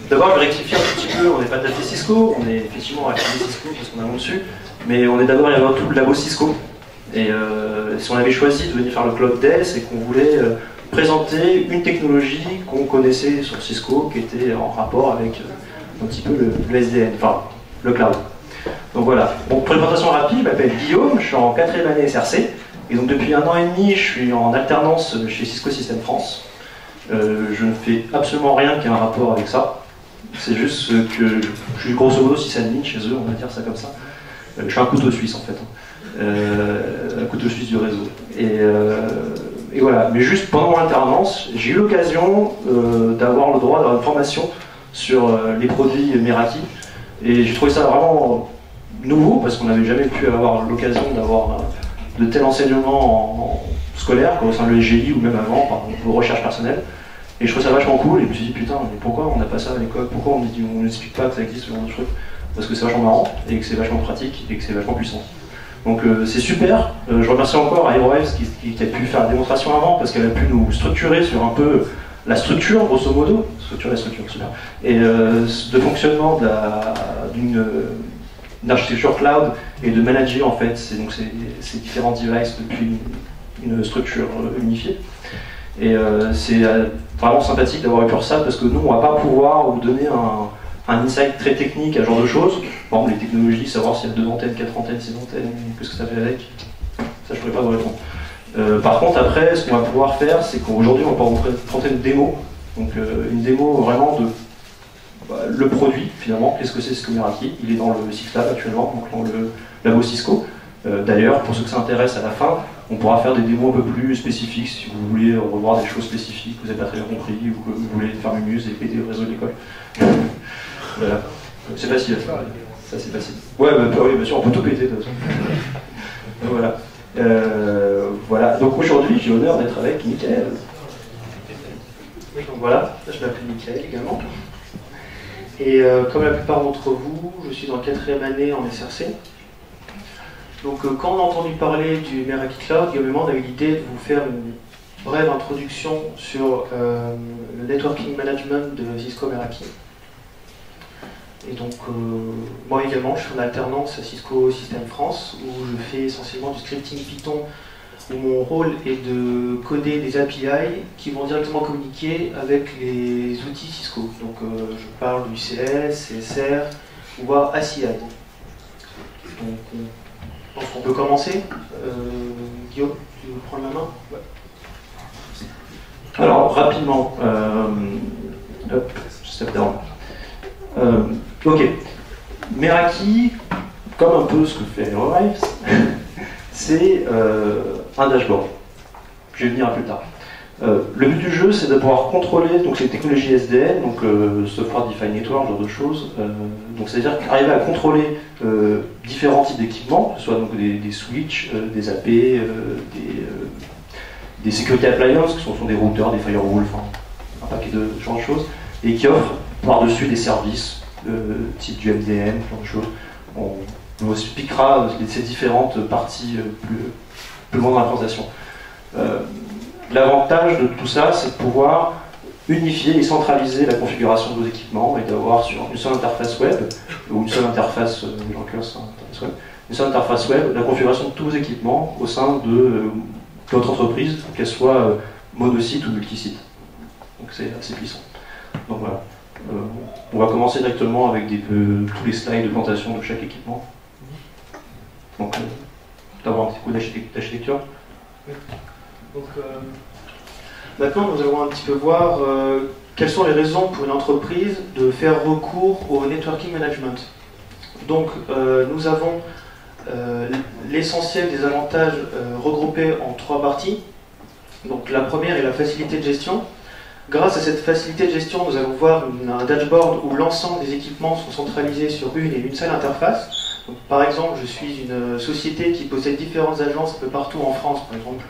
D'abord, je vais rectifier un petit peu, on n'est pas tapé Cisco, on est effectivement activé Cisco parce qu'on a mon dessus, mais on est d'abord et avant tout le labo Cisco. Et si on avait choisi de venir faire le Cloud Day, c'est qu'on voulait présenter une technologie qu'on connaissait sur Cisco, qui était en rapport avec un petit peu le SDN, enfin le cloud. Donc voilà. Donc, présentation rapide, je m'appelle Guillaume, je suis en 4e année SRC, et donc depuis 1 an et demi, je suis en alternance chez Cisco System France. Je ne fais absolument rien qui ait un rapport avec ça. C'est juste que je suis grosso modo sysadmin chez eux, on va dire ça comme ça. Je suis un couteau suisse en fait. Un couteau suisse du réseau. Et voilà. Mais juste pendant l'alternance, j'ai eu l'occasion d'avoir le droit d'avoir une formation sur les produits Meraki. Et j'ai trouvé ça vraiment nouveau parce qu'on n'avait jamais pu avoir l'occasion d'avoir de tels enseignements scolaires, comme au sein de l'EGI ou même avant, pour recherche personnelle. Et je trouvais ça vachement cool et je me suis dit putain, mais pourquoi on n'a pas ça à l'école? Pourquoi on n'explique pas que ça existe ce genre de truc? Parce que c'est vachement marrant et que c'est vachement pratique et que c'est vachement puissant. Donc c'est super. Je remercie encore Aerowaves qui a pu faire la démonstration avant parce qu'elle a pu nous structurer sur un peu la structure, grosso modo, structure, super, et de fonctionnement d'une architecture cloud et de manager en fait ces différents devices depuis une structure unifiée. Et c'est vraiment sympathique d'avoir eu peur ça parce que nous on va pas pouvoir vous donner un insight très technique à ce genre de choses. Par exemple les technologies, savoir s'il y a 2 antennes, 4 antennes, 6 antennes, qu'est-ce que ça fait avec, ça je pourrais pas vous répondre. Par contre après ce qu'on va pouvoir faire c'est qu'aujourd'hui on va pouvoir vous présenter une démo. Donc une démo vraiment de le produit finalement, qu'est-ce que c'est Cisco Meraki. Il est dans le SysLab actuellement, donc dans le labo Cisco. D'ailleurs pour ceux que ça intéresse à la fin, on pourra faire des démos un peu plus spécifiques si vous voulez revoir des choses spécifiques que vous n'avez pas très bien compris ou que vous voulez faire une news et péter le réseau de l'école. Voilà. C'est facile. Ça c'est facile. Ouais, oui, bien sûr, on peut tout péter de toute façon. Voilà. Voilà. Donc aujourd'hui, j'ai l'honneur d'être avec Michael. Donc voilà, je m'appelle Michael également. Et comme la plupart d'entre vous, je suis en 4e année en SRC. Donc quand on a entendu parler du Meraki Cloud, Guillaume et moi on avait l'idée de vous faire une brève introduction sur le networking management de Cisco Meraki. Et donc moi également, je suis en alternance à Cisco System France, où je fais essentiellement du scripting Python, où mon rôle est de coder des API qui vont directement communiquer avec les outils Cisco. Donc je parle du CS, CSR, voire ACI. Donc je pense qu'on peut commencer. Guillaume, tu veux prendre la main? Ouais. Alors, rapidement, hop, step down. Ok. Meraki, comme un peu ce que fait Aerowaves, c'est un dashboard. Je vais venir un peu plus tard. Le but du jeu, c'est de pouvoir contrôler donc, les technologies SDN, donc Software Defined Network, ce genre de choses. Donc c'est-à-dire arriver à contrôler différents types d'équipements, que ce soit donc, des switches, des AP, des security appliances, qui sont des routeurs, des firewalls, enfin un paquet de ce genre de choses, et qui offrent par-dessus des services, type du MDM, ce genre de choses. On vous expliquera ces différentes parties plus loin dans la présentation. L'avantage de tout ça, c'est de pouvoir unifier et centraliser la configuration de vos équipements et d'avoir sur une seule interface web, ou une seule interface, une seule interface web, la configuration de tous vos équipements au sein de votre entreprise, qu'elle soit monosite ou multisite. Donc c'est assez puissant. Donc voilà. On va commencer directement avec tous les slides de présentation de chaque équipement. Donc, d'avoir un petit coup d'architecture. Donc, maintenant, nous allons un petit peu voir quelles sont les raisons pour une entreprise de faire recours au networking management. Donc, nous avons l'essentiel des avantages regroupés en 3 parties. Donc, la première est la facilité de gestion. Grâce à cette facilité de gestion, nous allons voir un dashboard où l'ensemble des équipements sont centralisés sur une seule interface. Donc, par exemple, je suis une société qui possède différentes agences un peu partout en France, par exemple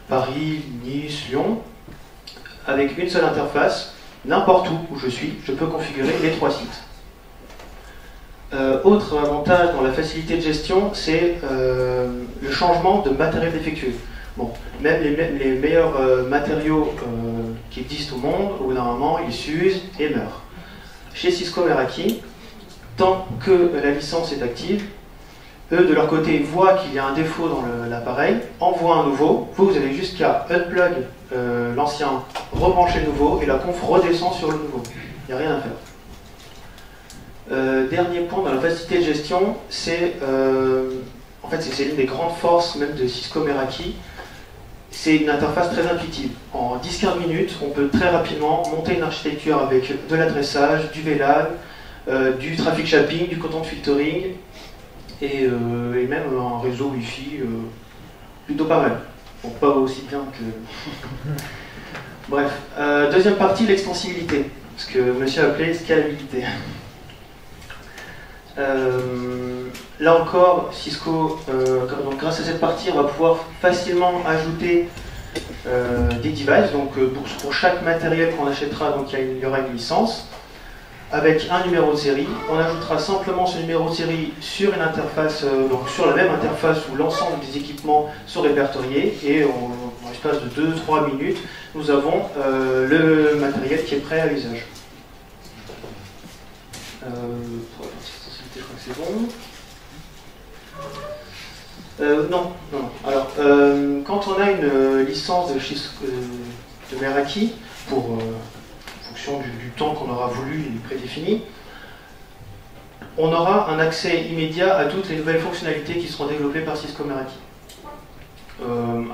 Paris, Nice, Lyon. Avec une seule interface, n'importe où je suis, je peux configurer les 3 sites. Autre avantage dans la facilité de gestion, c'est le changement de matériel effectué. Bon, même les meilleurs matériaux qui existent au monde, au bout d'un moment, ils s'usent et meurent. Chez Cisco Meraki, tant que la licence est active, eux, de leur côté, voient qu'il y a un défaut dans l'appareil, envoient un nouveau, vous avez juste qu'à unplug l'ancien, rebrancher le nouveau, et la conf redescend sur le nouveau. Il n'y a rien à faire. Dernier point dans la facilité de gestion, c'est en fait, c'est l'une des grandes forces même de Cisco Meraki. C'est une interface très intuitive. En 10-15 minutes, on peut très rapidement monter une architecture avec de l'adressage, du VLAN, du traffic shaping, du content filtering, et même un réseau Wi-Fi plutôt pas mal. Bon, pas aussi bien que... Bref. Deuxième partie, l'extensibilité. Ce que monsieur a appelé scalabilité. Là encore, Cisco, donc grâce à cette partie, on va pouvoir facilement ajouter des devices. Donc pour chaque matériel qu'on achètera, donc il y aura une licence avec un numéro de série. On ajoutera simplement ce numéro de série sur une interface, donc sur la même interface où l'ensemble des équipements sont répertoriés, et en l'espace de 2-3 minutes, nous avons le matériel qui est prêt à l'usage. Pour la je crois que c'est bon. Non. Alors, quand on a une licence de Meraki, en fonction du temps qu'on aura voulu et prédéfini, on aura un accès immédiat à toutes les nouvelles fonctionnalités qui seront développées par Cisco Meraki.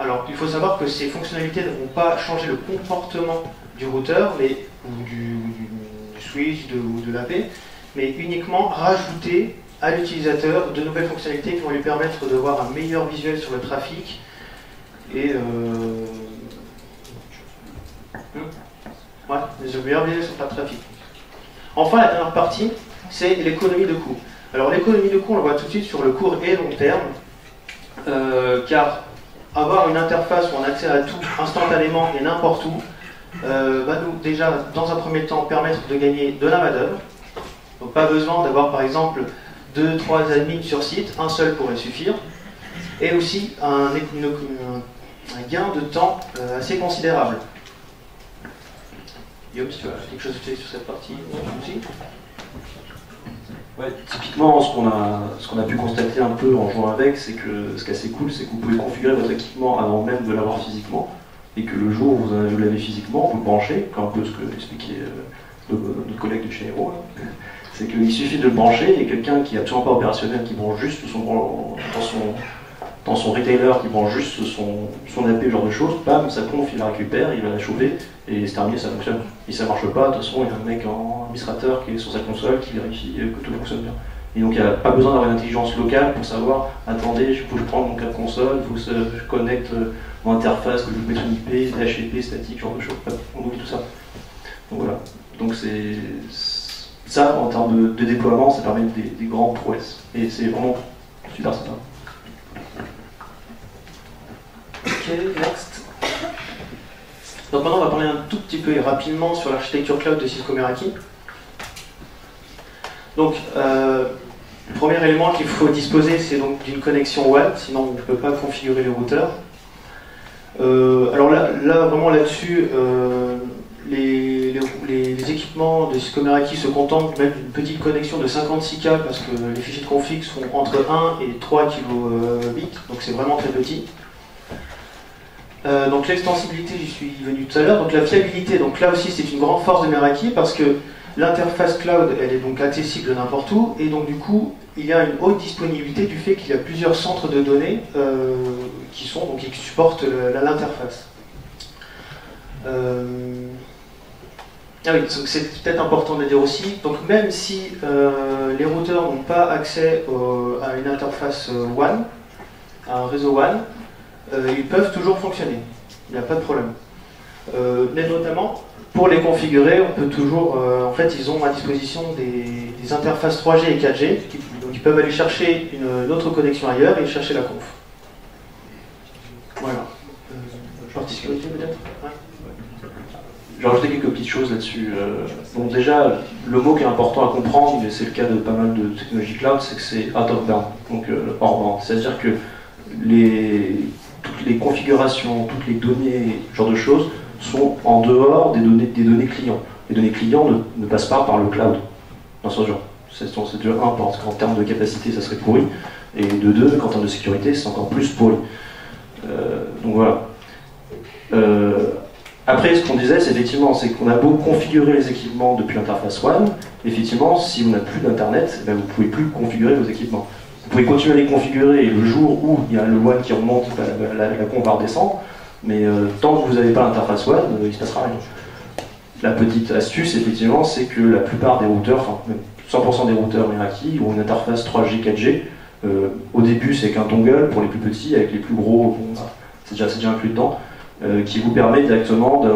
Alors, il faut savoir que ces fonctionnalités ne vont pas changer le comportement du routeur, ou du switch ou de l'AP, mais uniquement rajouter à l'utilisateur de nouvelles fonctionnalités qui vont lui permettre de voir un meilleur visuel sur le trafic et des meilleurs visuels sur le trafic. Enfin, la dernière partie, c'est l'économie de coût. Alors l'économie de coût, on le voit tout de suite sur le court et long terme, car avoir une interface où on a accès à tout instantanément et n'importe où va nous déjà, dans un premier temps, permettre de gagner de la main-d'œuvre. Donc pas besoin d'avoir par exemple 2-3 admins sur site, un seul pourrait suffire. Et aussi un gain de temps assez considérable. Guillaume, si tu as quelque chose à dire sur cette partie aussi. Ouais, typiquement, ce qu'on a pu constater un peu en jouant avec, c'est que ce qui est assez cool, c'est que vous pouvez configurer votre équipement avant même de l'avoir physiquement, et que le jour où vous l'avez physiquement, vous le branchez, comme un peu ce que expliquait notre collègue de chez Hero. C'est qu'il suffit de le brancher, et quelqu'un qui est absolument pas opérationnel, qui branche juste dans son retailer, qui branche juste son AP, ce genre de choses, bam, sa conf, il la récupère, il va la chauffer, et c'est terminé, ça fonctionne. Et ça marche pas, de toute façon, il y a un mec en administrateur qui est sur sa console, qui vérifie que tout fonctionne bien. Et donc il n'y a pas besoin d'avoir une intelligence locale pour savoir, attendez, il faut que je prenne mon câble console, il faut que je connecte mon interface, que je mette une IP, HTTP, statique, ce genre de choses. On oublie tout ça. Donc voilà. Donc c'est ça, en termes de déploiement, ça permet des grandes prouesses. Et c'est vraiment super sympa. Ok, next. Donc maintenant on va parler un tout petit peu et rapidement sur l'architecture cloud de Cisco Meraki. Donc le premier élément qu'il faut disposer, c'est donc d'une connexion WAN, sinon on ne peut pas configurer les routeurs. Alors là vraiment là-dessus, les équipements de Cisco Meraki se contentent même d'une petite connexion de 56K parce que les fichiers de config sont entre 1 et 3 kilobits, donc c'est vraiment très petit. Donc l'extensibilité, j'y suis venu tout à l'heure. Donc la fiabilité, donc là aussi c'est une grande force de Meraki parce que l'interface cloud, elle est donc accessible n'importe où, et donc du coup il y a une haute disponibilité du fait qu'il y a plusieurs centres de données qui supportent l'interface. Ah oui, c'est peut-être important de le dire aussi. Donc même si les routeurs n'ont pas accès à une interface WAN, à un réseau WAN, ils peuvent toujours fonctionner. Il n'y a pas de problème. Mais notamment, pour les configurer, on peut toujours... en fait, ils ont à disposition des interfaces 3G et 4G, donc ils peuvent aller chercher une autre connexion ailleurs et chercher la conf. Voilà. Partie sécurité peut-être? Ouais. J'ai rajouté quelques petites choses là-dessus. Donc déjà, le mot qui est important à comprendre, mais c'est le cas de pas mal de technologies cloud, c'est que c'est out of band, donc hors bande. C'est-à-dire que toutes les configurations, toutes les données, ce genre de choses, sont en dehors des données clients. Les données clients ne passent pas par le cloud, dans ce genre. C'est déjà un, parce qu'en termes de capacité, ça serait pourri, et de deux, qu'en termes de sécurité, c'est encore plus pourri. Donc voilà. Après, ce qu'on disait, c'est effectivement, c'est qu'on a beau configurer les équipements depuis l'interface WAN, effectivement, si vous n'avez plus d'internet, ben vous ne pouvez plus configurer vos équipements. Vous pouvez continuer à les configurer, et le jour où il y a le WAN qui remonte, la con va redescendre, mais tant que vous n'avez pas l'interface WAN, il ne se passera rien. La petite astuce, effectivement, c'est que la plupart des routeurs, enfin même 100% des routeurs Meraki ont une interface 3G, 4G. Au début, c'est qu'un dongle pour les plus petits, avec les plus gros, bon, c'est déjà inclus dedans, qui vous permet directement de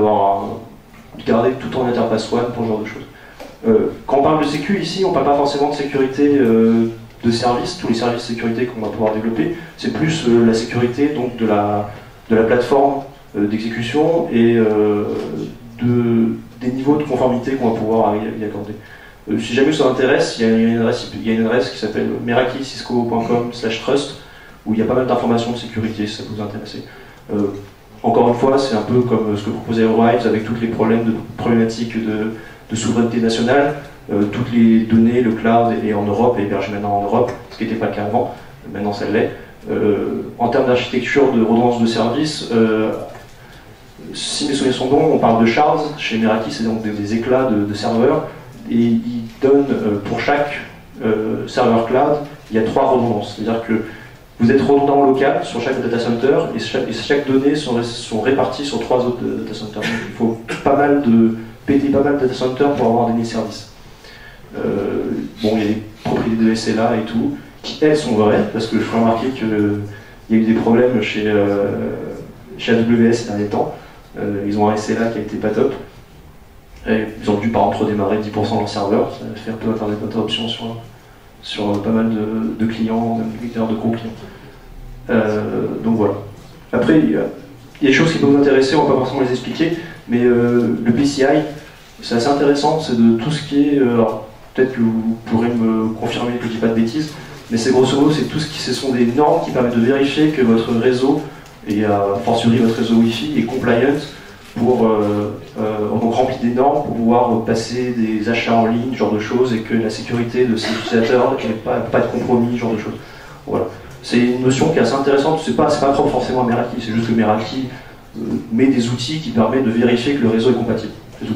garder tout en interface WAN pour ce genre de choses. Quand on parle de sécu ici, on ne parle pas forcément de sécurité de service, tous les services de sécurité qu'on va pouvoir développer, c'est plus la sécurité donc, de la plateforme d'exécution et des niveaux de conformité qu'on va pouvoir y accorder. Si jamais ça intéresse, il y a une adresse qui s'appelle merakicisco.com/trust où il y a pas mal d'informations de sécurité si ça vous intéresse. Encore une fois, c'est un peu comme ce que proposait Eurowise avec tous les problématiques de souveraineté nationale. Toutes les données, le cloud est en Europe et hébergé maintenant en Europe, ce qui n'était pas le cas avant, maintenant ça l'est. En termes d'architecture de redondance de service, si mes souvenirs sont bons, on parle de shards. Chez Meraki, c'est donc des éclats de serveurs. Et ils donnent pour chaque serveur cloud, il y a 3 redondances. C'est-à-dire que vous êtes redondant local sur chaque data center et chaque donnée sont réparties sur 3 autres data centers. Donc il faut péter pas mal de data centers pour avoir des services. Bon, il y a des propriétés de SLA et tout, qui elles sont vraies, parce que je peux remarquer qu'il y a eu des problèmes chez AWS ces derniers temps. Ils ont un SLA qui a été pas top. Et ils ont dû par exemple redémarrer 10% de leur serveur, ça fait un peu internet d'interruption sur pas mal de clients, même de gros clients. Donc voilà. Après, il y a des choses qui peuvent vous intéresser, on ne va pas forcément les expliquer, mais le PCI, c'est assez intéressant, c'est de tout ce qui est... alors, peut-être que vous pourrez me confirmer que je ne dis pas de bêtises, mais c'est grosso modo, c'est tout ce sont des normes qui permettent de vérifier que votre réseau, et a fortiori votre réseau Wi-Fi, est compliant donc rempli des normes pour pouvoir passer des achats en ligne, ce genre de choses, et que la sécurité de ces utilisateurs qu'il n'y ait pas de compromis, ce genre de choses. Voilà. C'est une notion qui est assez intéressante, c'est pas propre forcément à Meraki, c'est juste que Meraki met des outils qui permettent de vérifier que le réseau est compatible. C'est tout.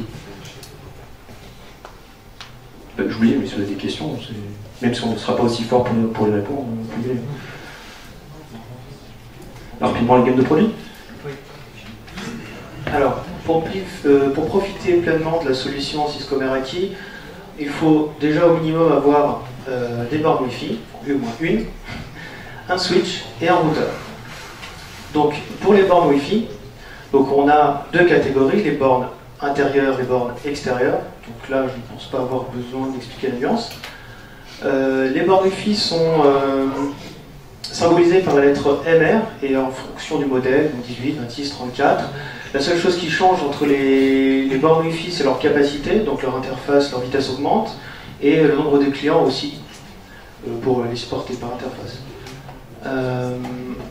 J'oublie, mais si vous avez des questions, même si on ne sera pas aussi fort pour les répondre, vous pouvez... Rapidement, la gamme de produits. Alors, pour profiter pleinement de la solution Cisco Meraki, il faut déjà au minimum avoir des bornes Wi-Fi, au moins une, un switch et un routeur. Donc, pour les bornes Wi-Fi, donc on a 2 catégories, les bornes intérieures et les bornes extérieures. Donc là, je ne pense pas avoir besoin d'expliquer la nuance. Les bornes Wi-Fi sont symbolisées par la lettre MR et en fonction du modèle, donc 18, 26, 34. La seule chose qui change entre les bornes Wi-Fi, c'est leur capacité, donc leur interface, leur vitesse augmente, et le nombre de clients aussi, pour les supporter par interface.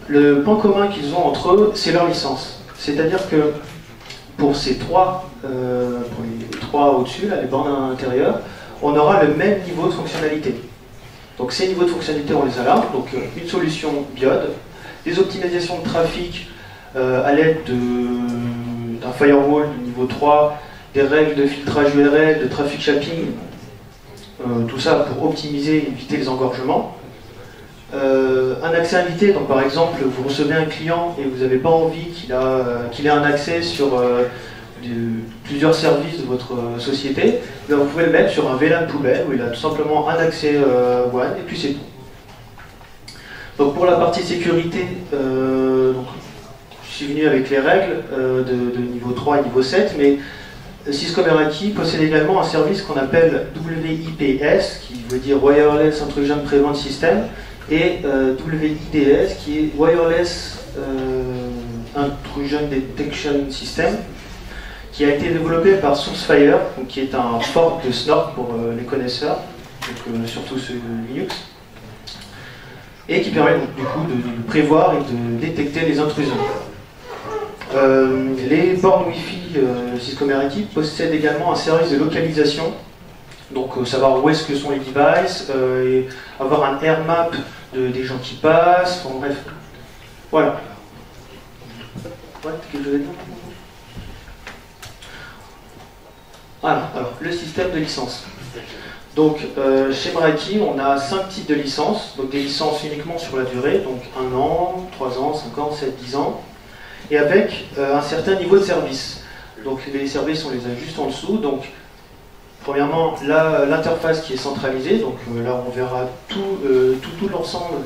Le point commun qu'ils ont entre eux, c'est leur licence. C'est-à-dire que pour ces pour les 3 au-dessus, les bornes intérieures, on aura le même niveau de fonctionnalité. Donc ces niveaux de fonctionnalité, on les a là, donc une solution biode, des optimisations de trafic à l'aide d'un firewall de niveau 3, des règles de filtrage URL, de traffic shaping, tout ça pour optimiser et éviter les engorgements. Un accès invité, donc par exemple vous recevez un client et vous n'avez pas envie qu'il ait un accès sur plusieurs services de votre société, vous pouvez le mettre sur un VLAN poubelle où il a tout simplement un accès WAN et puis c'est tout. Donc pour la partie sécurité, donc, je suis venu avec les règles de niveau 3 et niveau 7, mais Cisco Meraki possède également un service qu'on appelle WIPS, qui veut dire Wireless Intrusion Prevent System, et WIDS, qui est Wireless Intrusion Detection System, qui a été développé par SourceFire, donc qui est un fork de Snort pour les connaisseurs, donc, surtout ceux de Linux, et qui permet donc, du coup de prévoir et de détecter les intrusions. Les bornes Wi-Fi Cisco Meraki possède également un service de localisation. Donc savoir où est-ce que sont les devices, et avoir un air map des gens qui passent, enfin, bref. Voilà. Ouais, quelque chose à dire ? Voilà, alors le système de licence. Donc chez Meraki, on a 5 types de licences, donc des licences uniquement sur la durée, donc 1 an, 3 ans, 5 ans, 7, 10 ans, et avec un certain niveau de service. Donc les services, on les a juste en dessous. Donc premièrement, l'interface qui est centralisée, donc là on verra tout l'ensemble,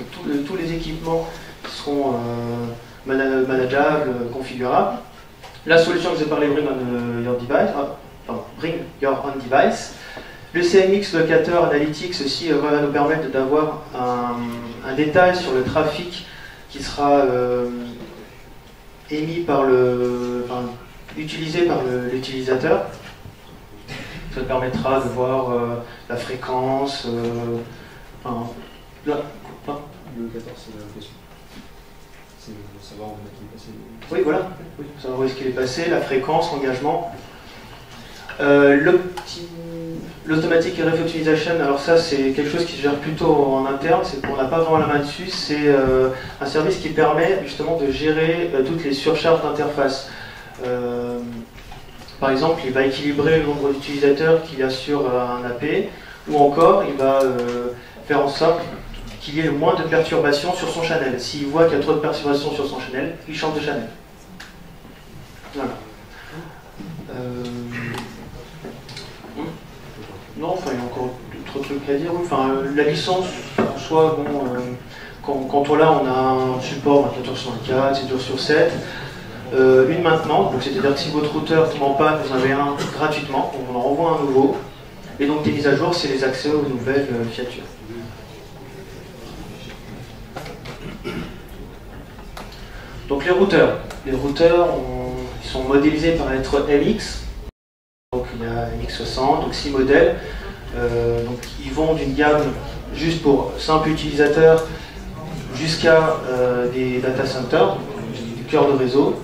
tous les équipements qui seront manageables, configurables. La solution que je vous ai parlé, Bring Your Device, Bring Your Own Device. Le CMX Locator Analytics aussi va nous permettre d'avoir un détail sur le trafic qui sera utilisé par l'utilisateur. Ça permettra de voir la fréquence. Le 14, c'est la question. C'est savoir où il est passé. Oui, voilà. Oui, savoir où est-ce qu'il est passé, la fréquence, l'engagement. L'automatic RF Optimization, alors ça c'est quelque chose qui se gère plutôt en interne, c'est qu'on n'a pas vraiment la main dessus, c'est un service qui permet justement de gérer toutes les surcharges d'interface. Par exemple, il va équilibrer le nombre d'utilisateurs qu'il y a sur un AP, ou encore il va faire en sorte qu'il y ait le moins de perturbations sur son channel. S'il voit qu'il y a trop de perturbations sur son channel, il change de channel. Voilà. Non, enfin, il y a encore d'autres trucs à dire. Enfin, la licence, en soi, bon, quand on a un support 24/24, 7/7, une maintenance, donc c'est-à-dire que si votre routeur tombe en panne, vous en avez un gratuitement, on en renvoie un nouveau. Et donc des mises à jour, c'est les accès aux nouvelles fiatures. Donc les routeurs. Les routeurs, ils sont modélisés par la lettre MX. Donc il y a MX60, donc 6 modèles. Donc ils vont d'une gamme juste pour simple utilisateur jusqu'à des data centers, du cœur de réseau.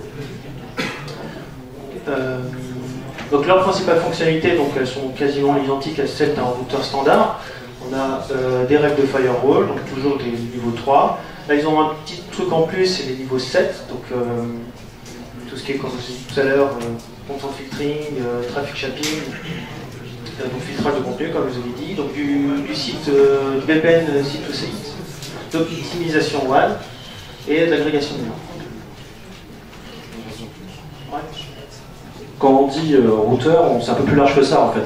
Donc leurs principales fonctionnalités, donc elles sont quasiment identiques à celles d'un routeur standard. On a des règles de firewall, donc toujours des niveaux 3. Là ils ont un petit truc en plus, c'est les niveaux 7, donc tout ce qui est, comme je disais tout à l'heure, content filtering, traffic shaping, donc filtrage de contenu comme je vous avais dit, donc du site du VPN site to site, d'optimisation WAN et de l'agrégation de liens. Ouais. Quand on dit routeur, c'est un peu plus large que ça en fait.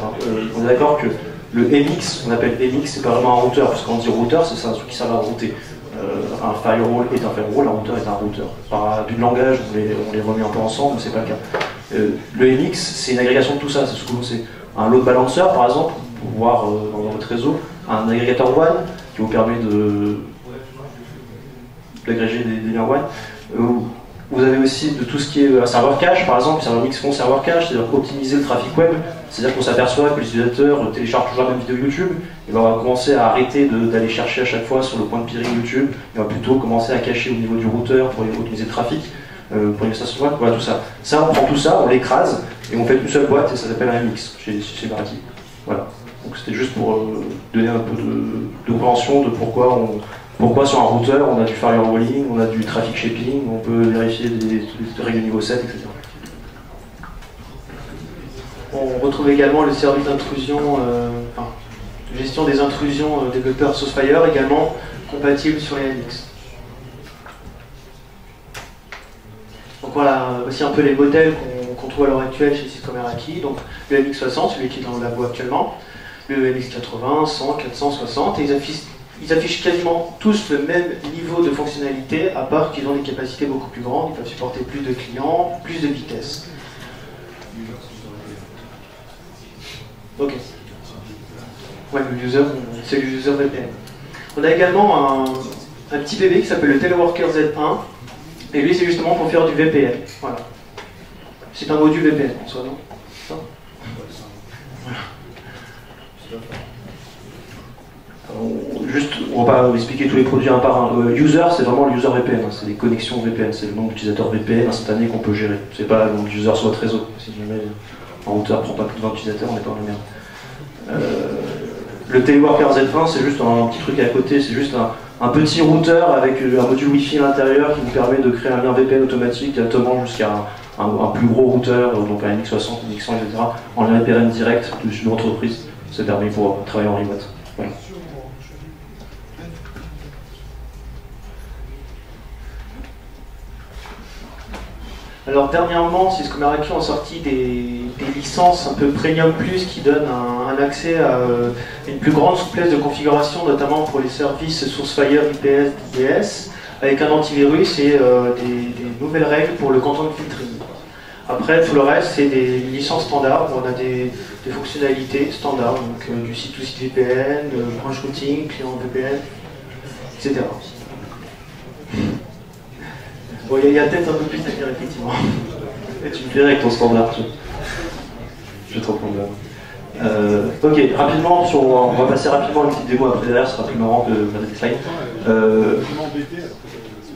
On est d'accord que le MX, on appelle MX, c'est pas vraiment un routeur, parce que quand on dit routeur, c'est un truc qui sert à router. Un firewall est un firewall, un routeur est un routeur. Par abus de langage, on les remet un peu ensemble, mais c'est pas le cas. Le MX, c'est une agrégation de tout ça. C'est un load balancer, par exemple, pour voir dans votre réseau, un agrégateur WAN qui vous permet d'agréger des liens WAN. Vous avez aussi de tout ce qui est serveur cache, par exemple, serveur Mixfront, serveur cache, c'est-à-dire optimiser le trafic web. C'est-à-dire qu'on s'aperçoit que l'utilisateur télécharge toujours la même vidéo YouTube, il va commencer à arrêter d'aller chercher à chaque fois sur le point de peering YouTube, il va plutôt commencer à cacher au niveau du routeur pour optimiser le trafic, pour une station web, voilà tout ça. Ça, on prend tout ça, on l'écrase, et on fait une seule boîte, et ça s'appelle un MX chez Meraki. Voilà. Donc c'était juste pour donner un peu de compréhension de pourquoi sur un routeur on a du firewalling, on a du traffic shaping, on peut vérifier des règles de niveau 7, etc. On retrouve également le service d'intrusion, gestion des intrusions développeurs Sourcefire, également compatible sur les MX. Donc voilà, voici un peu les modèles qu'on trouve à l'heure actuelle chez Cisco Meraki. Donc le MX60, celui qui est dans le labo actuellement, le MX80, 100, 460, et ils affichent quasiment tous le même niveau de fonctionnalité, à part qu'ils ont des capacités beaucoup plus grandes, ils peuvent supporter plus de clients, plus de vitesse. Ok. Ouais, le user, c'est le user VPN. On a également un petit bébé qui s'appelle le Teleworker Z1, et lui c'est justement pour faire du VPN. Voilà. C'est un module VPN en soi, non? Voilà. juste, on va pas expliquer tous les produits un par un. User, c'est vraiment le user VPN, hein, c'est les connexions VPN, c'est le nombre d'utilisateurs VPN instantanés qu'on peut gérer. C'est pas le nombre d'users sur votre réseau. Si jamais un routeur prend pas plus de 20 utilisateurs, on n'est pas dans la merde. Le Teleworker Z1, c'est juste un petit truc à côté, c'est juste un petit routeur avec un module Wi-Fi à l'intérieur qui vous permet de créer un lien VPN automatique directement jusqu'à un plus gros routeur, donc un MX60, un MX100, etc., en lien VPN direct de l'entreprise. Ça permet pour travailler en remote. Voilà. Alors dernièrement, Cisco Meraki ont sorti des licences un peu Premium Plus qui donnent un accès à une plus grande souplesse de configuration, notamment pour les services Sourcefire, IPS, DDS, avec un antivirus et des nouvelles règles pour le content filtering. Après, tout le reste, c'est des licences standards où on a des fonctionnalités standards, donc du site-to-site VPN, branch routing, client VPN, etc. Bon, il y a peut-être un peu plus à dire, effectivement. Et tu me plairais avec ton standard, je vais te reprendre là. Ok, rapidement, on va passer rapidement à une petite démo après derrière, ce sera plus marrant que regarder des slides.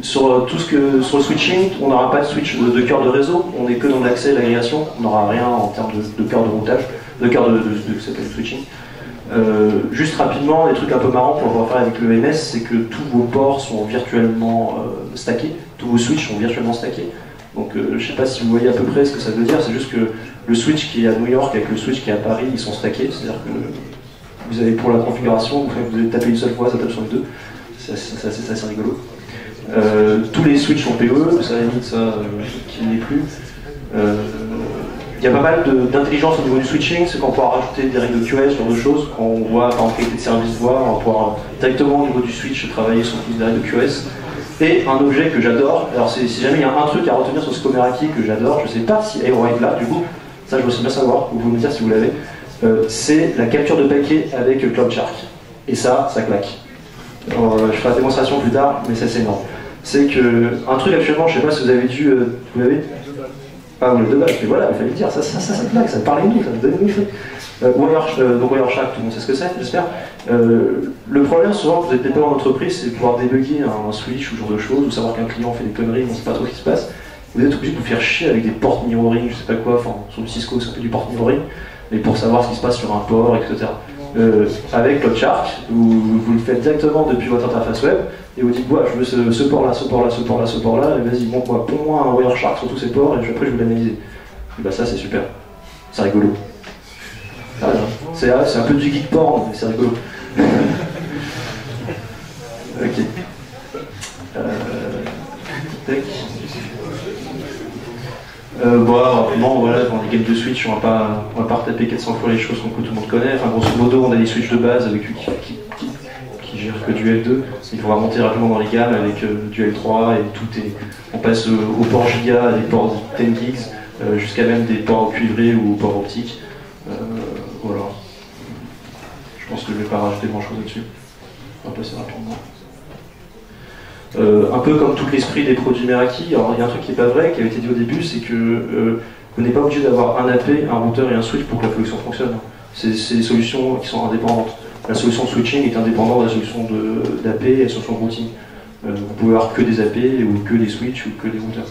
Sur sur le switching, on n'aura pas de switch de cœur de réseau, on n'est que dans l'accès et l'agrégation, on n'aura rien en termes de cœur de routage, de cœur de switching. Juste rapidement, les trucs un peu marrants qu'on va faire avec le MS, c'est que tous vos ports sont virtuellement stackés, tous vos switches sont virtuellement stackés. Donc je ne sais pas si vous voyez à peu près ce que ça veut dire, c'est juste que le switch qui est à New York avec le switch qui est à Paris, ils sont stackés, c'est-à-dire que vous avez pour la configuration, vous allez taper une seule fois, ça tape sur les deux, c'est assez rigolo. Tous les switches sont PE, ça limite ça qui n'est plus. Il y a pas mal d'intelligence au niveau du switching, c'est qu'on pourra rajouter des règles de QS, ce genre de choses. Quand on voit par exemple qualité de service voix, on va pouvoir directement au niveau du switch travailler sur toutes les règles de QS. Et un objet que j'adore, alors si jamais il y a un truc à retenir sur Cisco Meraki que j'adore, je sais pas si Aerohive là, du coup, ça je veux aussi bien savoir, vous pouvez me dire si vous l'avez, c'est la capture de paquets avec CloudShark. Et ça claque. Alors, je ferai la démonstration plus tard, mais ça c'est énorme. C'est que, un truc actuellement, je sais pas si vous avez dû, vous l'avez? Ah, vous l'avez de base, mais voilà, il fallait le dire, ça claque, ça me parlait de nous, ça me donnait une donc Wireshark, tout le monde sait ce que c'est, j'espère. Le problème souvent que vous êtes peut-être dans l'entreprise, c'est de pouvoir débugger un switch ou ce genre de choses, ou savoir qu'un client fait des conneries, on ne sait pas trop ce qui se passe. Vous êtes obligé de vous faire chier avec des ports mirroring, je sais pas quoi, enfin sur le Cisco ça s'appelle du port mirroring, mais pour savoir ce qui se passe sur un port, etc. Avec CloudShark, vous le faites directement depuis votre interface web, et vous dites, ouais, je veux ce port-là, ce port-là, ce port-là, ce port-là, et vas-y, montre-moi, pond-moi un Wireshark sur tous ces ports, et après je vais l'analyser. Et bah ça c'est super, c'est rigolo. C'est un peu du geek porn, mais c'est rigolo. Ok. Bon, rapidement, voilà, dans les games de Switch, on va pas retaper 400 fois les choses que tout le monde connaît. Enfin, grosso modo, on a des Switch de base avec qui gèrent que du L2. Il faudra monter rapidement dans les gammes avec du L3 et tout est. On passe aux ports giga, des ports 10 gigs, jusqu'à même des ports cuivrés ou ports optiques. Voilà. Je pense que je vais pas rajouter grand chose là-dessus. On va passer rapidement. Un peu comme tout l'esprit des produits Meraki, alors il y a un truc qui n'est pas vrai, qui avait été dit au début, c'est que vous n'êtes pas obligé d'avoir un AP, un routeur et un switch pour que la solution fonctionne. C'est des solutions qui sont indépendantes. La solution de switching est indépendante de la solution d'AP et la solution de routing. Vous pouvez avoir que des AP ou que des switches ou que des routeurs.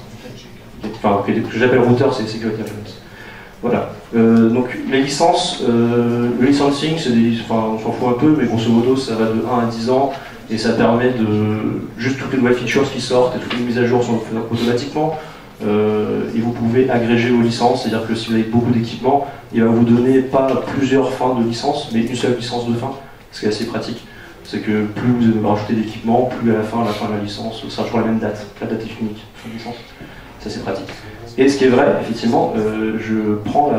Enfin, ce que j'appelle routeur, c'est Security Appliance. Voilà. Donc les licences, le licensing, c'est on s'en fout un peu, mais grosso modo ça va de 1 à 10 ans et ça permet de juste toutes les nouvelles features qui sortent et toutes les mises à jour sont faites automatiquement. Et vous pouvez agréger vos licences, c'est-à-dire que si vous avez beaucoup d'équipements, il va vous donner pas plusieurs fins de licence, mais une seule licence de fin, ce qui est assez pratique. C'est que plus vous rajoutez d'équipements, plus à la fin de la licence, ça sera toujours la même date, la date est unique, fin de licence. Ça c'est pratique. Et ce qui est vrai, effectivement, je prends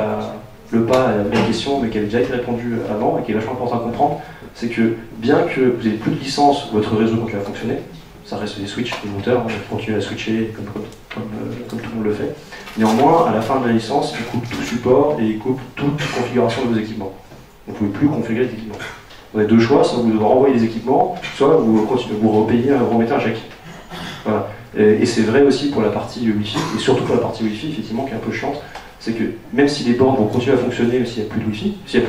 le pas à la question, mais qui avait déjà été répondu avant et qui est vachement important à comprendre, c'est que bien que vous n'ayez plus de licence, votre réseau continue à fonctionner, ça reste des switches, des routeurs, on continue à switcher comme tout le monde le fait. Néanmoins, à la fin de la licence, il coupe tout support et il coupe toute configuration de vos équipements. Vous ne pouvez plus configurer les équipements. Vous avez deux choix, soit vous devez renvoyer les équipements, soit vous remettez un chèque. Voilà. Et c'est vrai aussi pour la partie Wi-Fi, et surtout pour la partie Wi-Fi, effectivement, qui est un peu chiante, c'est que même si les bornes vont continuer à fonctionner, s'il n'y a plus de Wi-Fi, s'il n'y a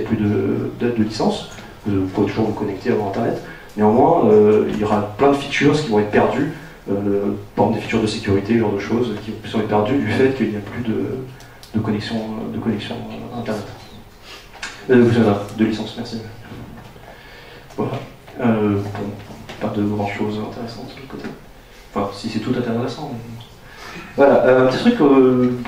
plus de licence, vous pouvez toujours vous connecter avant Internet, Néanmoins, il y aura plein de features qui vont être perdues, par exemple des features de sécurité, ce genre de choses, qui vont être perdues du fait qu'il n'y a plus de connexion Internet. De licence, merci. Voilà. Bon, pas de grand chose intéressant de l'autre côté. Enfin, si c'est tout intéressant. Mais... Voilà, un petit truc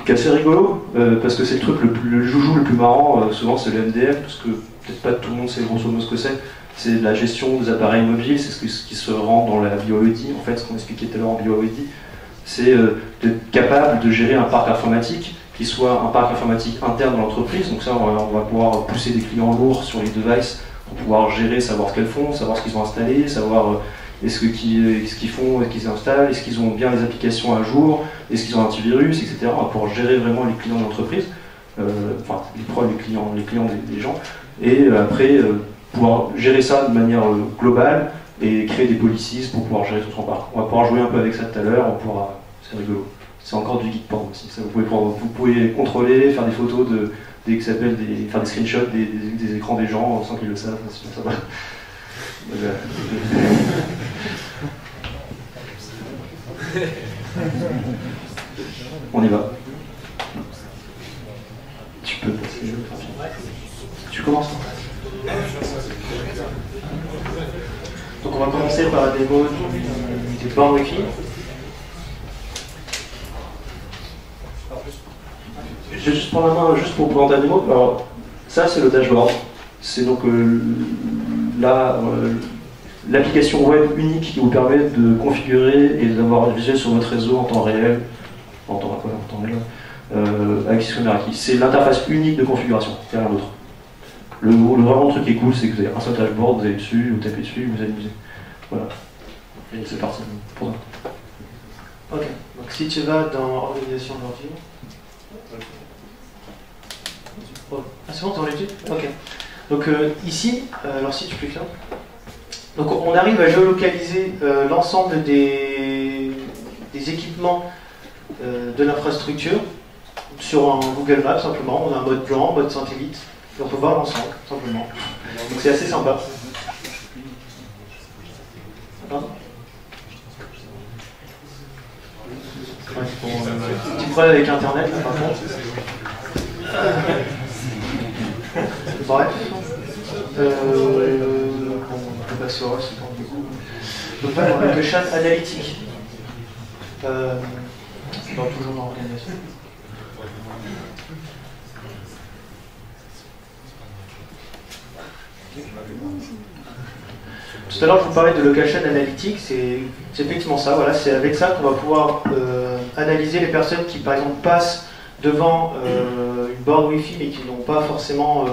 qui est assez rigolo, parce que c'est le truc le joujou le plus marrant, souvent c'est le MDM, parce que peut-être pas tout le monde sait grosso modo ce que c'est. C'est la gestion des appareils mobiles, c'est ce qui se rend dans la BioID, en fait, ce qu'on expliquait tout à l'heure en BioID. C'est d'être capable de gérer un parc informatique qui soit un parc informatique interne dans l'entreprise. Donc ça, on va pouvoir pousser des clients lourds sur les devices pour pouvoir gérer, savoir ce qu'elles font, savoir ce qu'ils ont installé, savoir ce qu'ils font, est-ce qu'ils installent, est-ce qu'ils ont bien les applications à jour, est-ce qu'ils ont un antivirus, etc. On va pouvoir gérer vraiment les clients de l'entreprise, enfin les clients des gens, et après pouvoir gérer ça de manière globale et créer des policies pour pouvoir gérer tout son parc. On va pouvoir jouer un peu avec ça tout à l'heure, c'est rigolo. C'est encore du geekporn aussi. Ça, vous pouvez contrôler, faire des photos faire des screenshots des écrans des gens sans qu'ils le savent. Ça va. On y va. Tu peux passer. Tu commences. Donc on va commencer par la démo des bornes Wi-Fi. Je vais juste prendre la main juste pour présenter la démo. Alors, ça c'est le dashboard. C'est donc l'application web unique qui vous permet de configurer et d'avoir un visuel sur votre réseau en temps réel, avec Cisco Meraki. C'est l'interface unique de configuration, c'est rien d'autre. Vraiment le truc qui est cool, c'est que vous avez un seul dashboard, vous allez dessus, vous tapez dessus, vous amusez. Voilà. Et c'est parti pour ça. Ok, donc si tu vas dans organisation de l'ordi. Ah c'est bon, t'es en l'étude. Ok. Donc ici, alors si tu cliques là, donc on arrive à géolocaliser l'ensemble des équipements de l'infrastructure sur un Google Maps simplement. On a un mode plan, mode satellite, et on peut voir l'ensemble simplement. Donc c'est assez sympa. Pardon ? Ouais, petit problème avec internet là, par contre. Bref. On peut passer au reste du coup. Donc voilà, avec le chat analytique. Toujours dans l'organisation. Tout à l'heure, je vous parlais de local chain analytique, c'est effectivement ça, voilà, c'est avec ça qu'on va pouvoir analyser les personnes qui, par exemple, passent devant une borne Wi-Fi mais qui n'ont pas forcément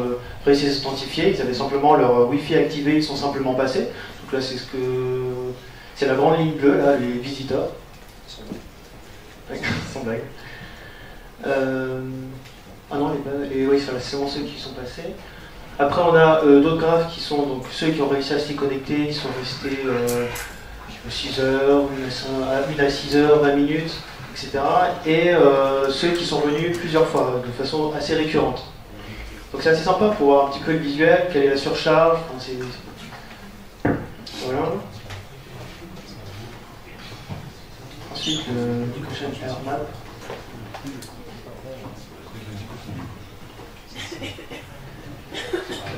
réussi à s'identifier, ils avaient simplement leur Wi-Fi activé, ils sont simplement passés. Donc là, c'est la grande ligne bleue, là, les visiteurs. Sans blague. Ah non, oui, c'est seulement ceux qui sont passés. Après, on a d'autres graphes qui sont donc ceux qui ont réussi à s'y connecter, ils sont restés 6 heures, une à 6 heures, 20 minutes, etc. Et ceux qui sont venus plusieurs fois, de façon assez récurrente. Donc c'est assez sympa pour voir un petit peu le visuel, quelle est la surcharge. Enfin, voilà. Ensuite, le prochain map.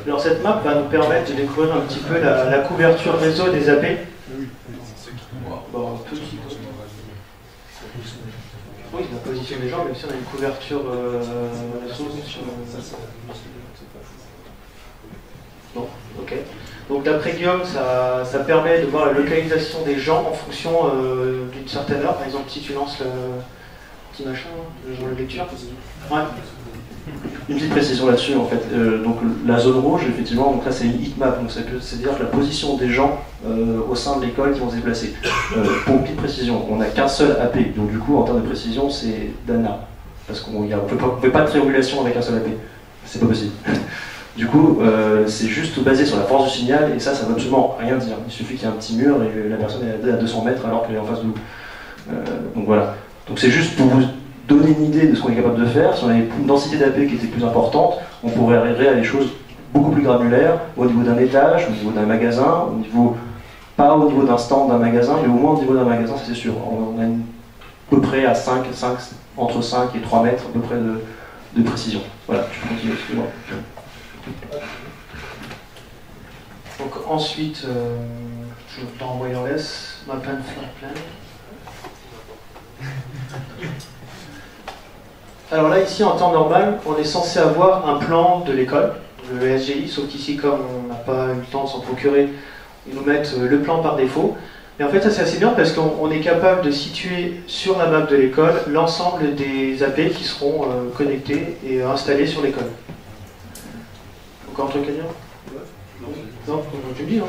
Alors cette map va nous permettre de découvrir un petit peu la couverture réseau des AP. Bon, oui, la position des gens, même si on a une couverture réseau sur... Non, ok. Donc d'après Guillaume, ça permet de voir la localisation des gens en fonction d'une certaine heure. Par exemple, si tu lances le petit machin, le genre de lecture. Ouais. Une petite précision là-dessus, en fait. Donc la zone rouge, effectivement, donc là c'est une heatmap, donc c'est-à-dire la position des gens au sein de l'école qui vont se déplacer. Pour une petite précision, on n'a qu'un seul AP, donc du coup en termes de précision c'est Dana, parce qu'on ne fait pas de triangulation avec un seul AP, c'est pas possible. Du coup, c'est juste basé sur la force du signal, et ça veut absolument rien dire. Il suffit qu'il y ait un petit mur et la personne est à 200 mètres alors qu'elle est en face de vous. Donc voilà. Donc c'est juste pour vous donner une idée de ce qu'on est capable de faire. Si on avait une densité d'AP qui était plus importante, on pourrait arriver à des choses beaucoup plus granulaires au niveau d'un étage, au niveau d'un magasin, au niveau pas au niveau d'un stand d'un magasin, mais au moins au niveau d'un magasin, ça c'est sûr. On a à peu près à entre 5 et 3 mètres à peu près de précision. Voilà, je continue, excuse-moi. Donc ensuite, dans wireless, ma plan floor plan. Alors là, ici, en temps normal, on est censé avoir un plan de l'école, le SGI, sauf qu'ici, comme on n'a pas eu le temps de s'en procurer, ils nous mettent le plan par défaut. Et en fait, ça c'est assez bien parce qu'on est capable de situer sur la map de l'école l'ensemble des AP qui seront connectés et installés sur l'école. Encore un truc à dire? Non, tu me dis, hein.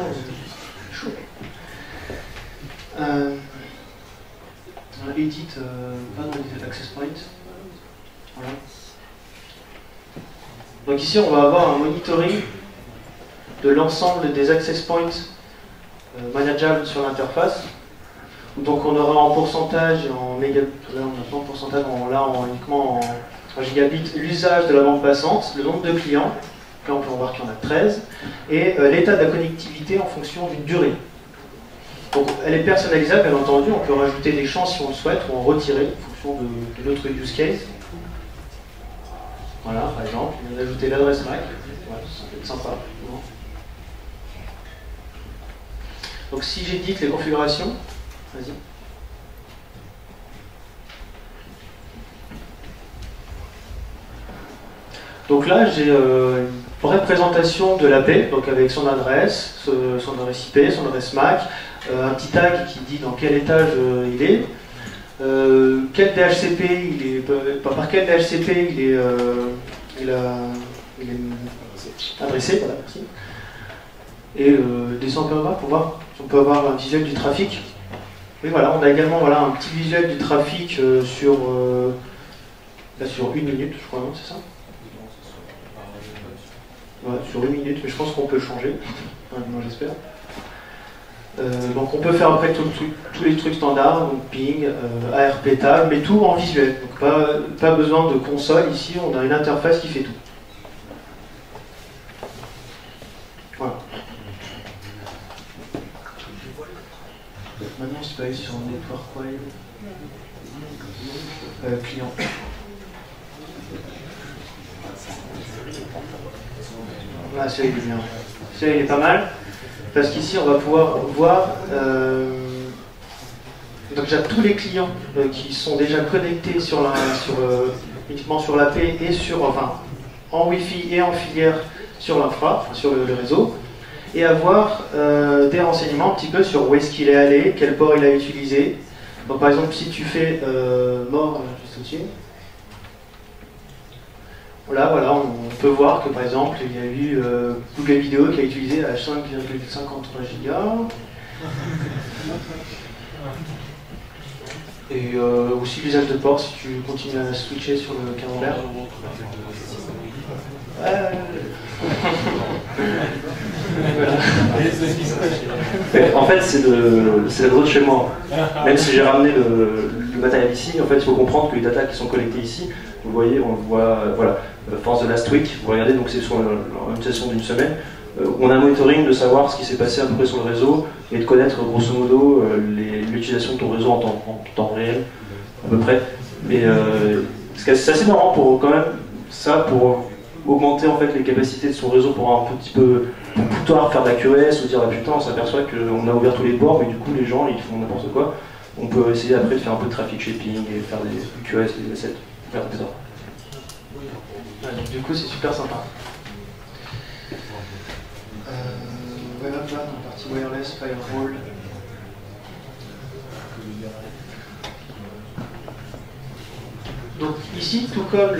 Chaud. Edit, pas dans Edit Access Point. Voilà. Donc ici, on va avoir un monitoring de l'ensemble des access points manageables sur l'interface. Donc on aura en pourcentage et en mégabits, là on n'a pas en pourcentage, uniquement en gigabits, l'usage de la bande passante, le nombre de clients, là on peut voir qu'il y en a 13, et l'état de la connectivité en fonction d'une durée. Donc elle est personnalisable, bien entendu, on peut rajouter des champs si on le souhaite, ou en retirer en fonction de notre use case. Voilà, par exemple, on vient d'ajouter l'adresse MAC, ouais, ça peut être sympa. Donc si j'édite les configurations, vas-y. Donc là, j'ai une vraie présentation de l'AP, donc avec son adresse IP, son adresse MAC, un petit tag qui dit dans quel étage il est, quel DHCP il est, par quel DHCP il est adressé, voilà, merci. Et descend un peu bas pour voir si on peut avoir un visuel du trafic. Et voilà, on a également un petit visuel du trafic sur 1 minute, je crois, non, c'est ça? Ouais, sur 1 minute, mais je pense qu'on peut le changer, moi j'espère. Donc on peut faire après tous les trucs standards, donc ping, ARP table, mais tout en visuel. Donc pas besoin de console, ici on a une interface qui fait tout. Voilà. Maintenant je peux aller sur Network Web, client. Ah, celui-là il est bien. Celui-là il est pas mal. Parce qu'ici, on va pouvoir voir donc déjà tous les clients qui sont déjà connectés uniquement sur l'AP et en Wi-Fi et en filière sur l'infra, sur le réseau, et avoir des renseignements un petit peu sur où est-ce qu'il est allé, quel port il a utilisé. Donc par exemple, si tu fais juste au-dessus, voilà, on peut voir que par exemple, il y a eu Google Vidéo qui a utilisé à 5,53 Go. Et aussi l'usage de port si tu continues à switcher sur le camembert. En fait, c'est la droite chez moi. Même si j'ai ramené le matériel ici, en fait, il faut comprendre que les data qui sont collectées ici, vous voyez, on voit, voilà, Force the Last Week, vous regardez, donc c'est sur une session d'une semaine. On a un monitoring de savoir ce qui s'est passé à peu près sur le réseau et de connaître grosso modo l'utilisation de ton réseau en temps réel, à peu près. Mais c'est assez marrant pour quand même ça, pour augmenter en fait les capacités de son réseau pour un petit peu pouvoir faire de la QoS ou dire ah, putain on s'aperçoit qu'on a ouvert tous les ports mais du coup les gens ils font n'importe quoi. On peut essayer après de faire un peu de traffic shaping et faire des QoS, des assets, faire des ça. Ouais, donc du coup c'est super sympa. Voilà, dans la partie wireless, firewall. Donc ici, tout comme